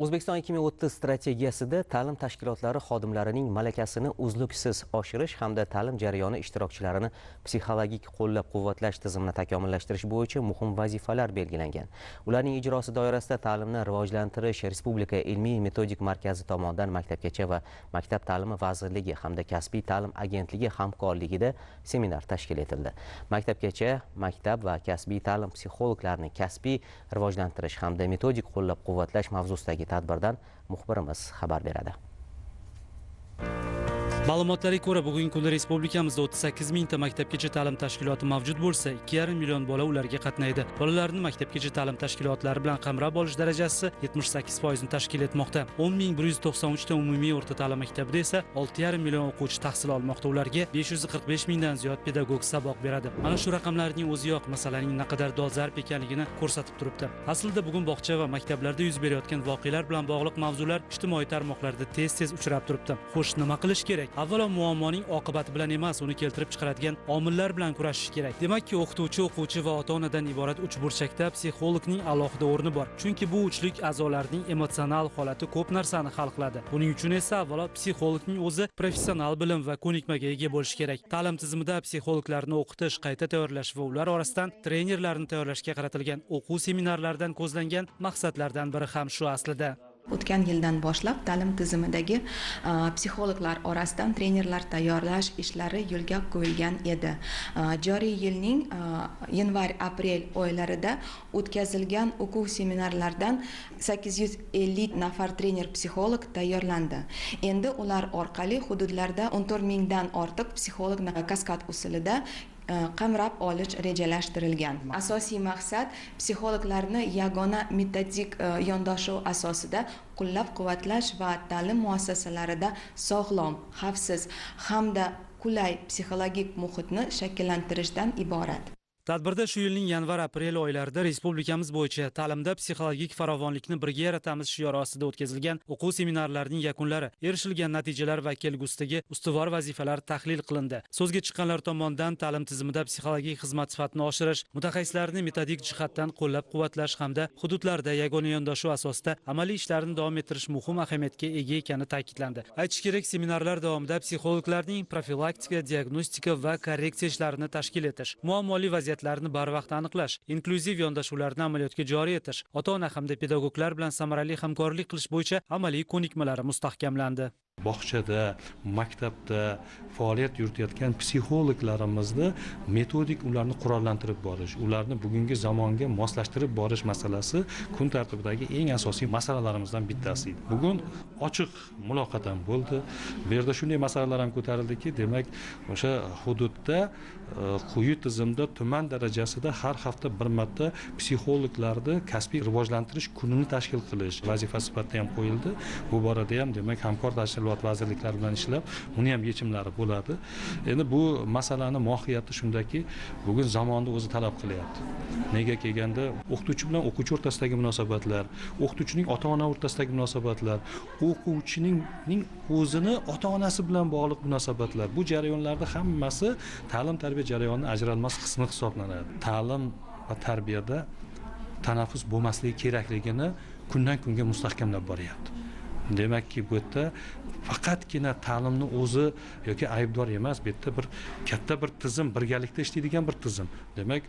O'zbekiston 2030 strategiyasida ta'lim tashkilotlari xodimlarining malakasini uzluksiz oshirish hamda ta'lim jarayoni ishtirokchilarini psixologik qo'llab-quvvatlash tizimini takomillashtirish bo'yicha muhim vazifalar belgilangan. Ularning ijrosi doirasida ta'limni rivojlantirish Respublika ilmiy-metodik markazi tomonidan Maktabgacha va Maktab ta'limi vazirligi hamda Kasbiy ta'lim agentligi hamkorligida seminar tashkil etildi. Maktabgacha, maktab va kasbiy ta'lim psixologlarini kasbiy rivojlantirish hamda metodik qo'llab-quvvatlash mavzusidagi tadbirdan muxbirimiz xabar beradi. Ma'lumotlarga ko'ra, bugungi kunda respublikamizda 38 mingta maktabgacha ta'lim tashkiloti mavjud bo'lsa, 2,5 million bola ularga qatnaydi. Bolalarni maktabgacha ta'lim tashkilotlari bilan qamrab olish darajasi 78% ni tashkil etmoqda. 10.193 ta umumiy o'rta ta'lim maktabida esa 6,5 million o'quvchi tahsil olmoqda. Ularga 545 mingdan ziyod pedagog saboq beradi. Mana shu raqamlarning o'ziyoq masalaning naqadar dolzarb ekanligini ko'rsatib turibdi. Aslida bugun bog'cha va maktablarda yuz berayotgan voqealar bilan bog'liq mavzular ijtimoiy tarmoqlarda tez-tez uchrab turibdi. Xo'sh, nima qilish kerak? Avvalo muammoning oqibati bilan emas, uni keltirib chiqaradigan omillar bilan kurashish kerak. Demakki, o'qituvchi, o'quvchi va ota-onadan iborat uch burchakda psixologning alohida o'rni bor. Chunki bu uchlik a'zolarning emotsional holati ko'p narsani hal qiladi. Buning uchun esa avvalo psixologning o'zi professional bilim va ko'nikmaga ega bo'lishi kerak. Ta'lim tizimida psixologlarni o'qitish, qayta tayyorlash va ular orasidan trenerlarni tayyorlashga qaratilgan o'quv seminarlaridan ko'zlangan maqsadlardan biri ham shu aslida. O'tgan yildan boshlab ta'lim tizimidagi psixologlar orasidan trenerlar tayyorlash ishlari yo'lga qo'yilgan edi. Joriy yilning yanvar-aprel oylarida o'tkazilgan o'quv seminarlardan 850 nafar trener-psixolog tayyorlandi. Endi ular orqali hududlarda 14 mingdan ortiq psixologni kaskad usulida qamrab olish rejalashtirilgan. Asosiy maqsad psixologlarni yagona metodik yondashuv asosida qo'llab-quvvatlash va ta'lim muassasalarida sog'lom, xavfsiz hamda qulay psixologik muhitni shakllantirishdan iborat. Tadbirda shu yilning yanvar-aprel oylarida respublikamiz bo'yicha ta'limda psixologik farovonlikni birga yaratamiz shiori ostida o'tkazilgan o'quv seminarlarining yakunlari, erishilgan natijalar va kelgusidagi ustuvor vazifalar tahlil qilindi. So'zga chiqqanlar tomonidan ta'lim tizimida psixologik xizmat sifatini oshirish, mutaxassislarni metodik jihatdan qo'llab-quvvatlash hamda hududlarda yagona yondashuv asosida amaliy ishlarni davom ettirish muhim ahamiyatga ega ekani ta'kidlandi. Aytish kerak, seminarlar davomida psixologlarning profilaktika, diagnostika va korreksiya ishlarini tashkil etish, muammoli vaziyatlarni barvaqt aniqlash, inklyuziv yondashuvlarni amaliyotga joriy etish, ota-ona hamda pedagoglar bilan samarali hamkorlik qilish bo'yicha amaliy ko'nikmalari mustahkamlandi. Bog'chada, maktabda faoliyat yuritayotgan psixologlarimizni metodik ularni qurollantirib borish, ularni bugungi zamonga moslashtirib borish masalasi kun tartibidagi eng asosiy masalalarimizdan bittasi edi. Bugun ochiq muloqot ham bo'ldi. Bu yerda shunday masalalar ham ko'tarildiki, demak, o'sha hududda quyi tizimda tuman darajasida har hafta bir marta psixologlarni kasbiy rivojlantirish kunini tashkil qilish vazifasi sifatida ham qo'yildi. Bu borada ham demak hamkor vazirliklar bilan ishlab, uni ham yechimlari bo'ladi. Endi bu masalani mohiyati shundaki, bugun zamonni o'zi talab qilyapti. Nega kelganda o'qituvchi bilan o'quvchi o'rtasidagi munosabatlar, o'qituvchining ota-ona o'rtasidagi munosabatlar, o'quvchining o'zini ota-onasi bilan bog'liq munosabatlar, bu jarayonlarda hammasi ta'lim-tarbiya jarayonining ajralmas qismi hisoblanadi. Ta'lim va tarbiyada tanaffus bo'lmasligi kerakligini kundan kunga mustahkamlab boryapti. Demakki, bu yerda faqatgina ta'limni o'zi yoki aybdor emas, bu yerda bir katta bir tizim, birgalikda ishlaydigan bir tizim. Demak,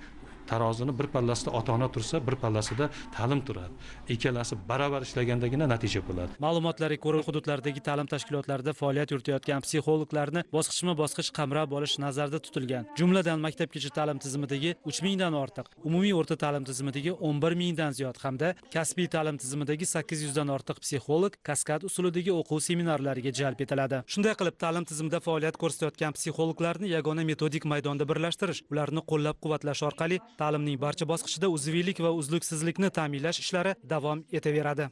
tarozini bir pallasida ota-ona tursa, bir pallasida ta'lim turadi. Ikkalasi baravar ishlagandagina natija bo'ladi. Ma'lumotlarga ko'ra, hududlardagi ta'lim tashkilotlarida faoliyat yuritayotgan psixologlarni bosqichma-bosqich qamrab olish nazarda tutilgan. Jumladan, maktabgacha ta'lim tizimidagi 3 mingdan ortiq, umumiy o'rta ta'lim tizimidagi 11 mingdan ziyod hamda kasbiy ta'lim tizimidagi 800 dan ortiq psixolog kaskad usulidagi o'quv seminarlariga jalb etiladi. Shunday qilib, ta'lim tizimida faoliyat ko'rsatayotgan psixologlarni yagona metodik maydonda birlashtirish, ularni qo'llab-quvvatlash orqali ta'limning barcha bosqichida uzviylik va uzluksizlikni ta'minlash ishlari davom etaveradi.